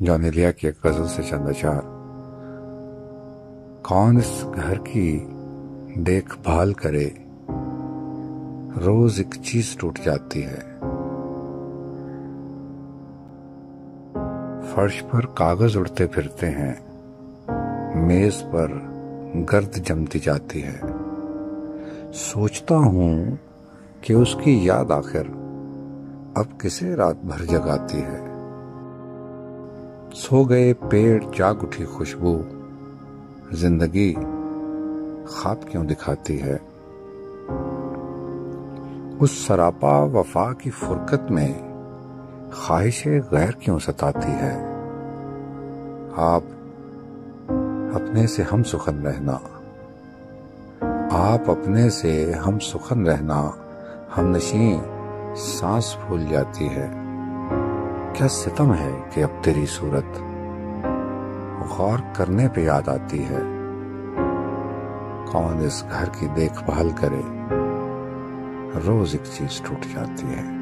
جونیلیا کی ایک غزل سے چند اشعار۔ کون اس گھر کی دیکھ بھال کرے، روز ایک چیز ٹوٹ جاتی ہے۔ فرش پر کاغذ اڑتے پھرتے ہیں، میز پر گرد جمتی جاتی ہے۔ سوچتا ہوں کہ اس کی یاد آخر اب کسے رات بھر جگاتی ہے۔ سو گئے پیڑ جاگ اٹھی خوشبو، زندگی خواب کیوں دکھاتی ہے۔ اس سراپا وفا کی فرقت میں خواہش غیر کیوں ستاتی ہے۔ آپ اپنے سے ہم سخن رہنا، آپ اپنے سے ہم سخن رہنا، ہم نشیں سانس بھول جاتی ہے۔ کیا ستم ہے کہ اب تیری صورت غور کرنے پہ یاد آتی ہے۔ کون اس گھر کی دیکھ بھال کرے، روز ایک چیز ٹوٹ جاتی ہے۔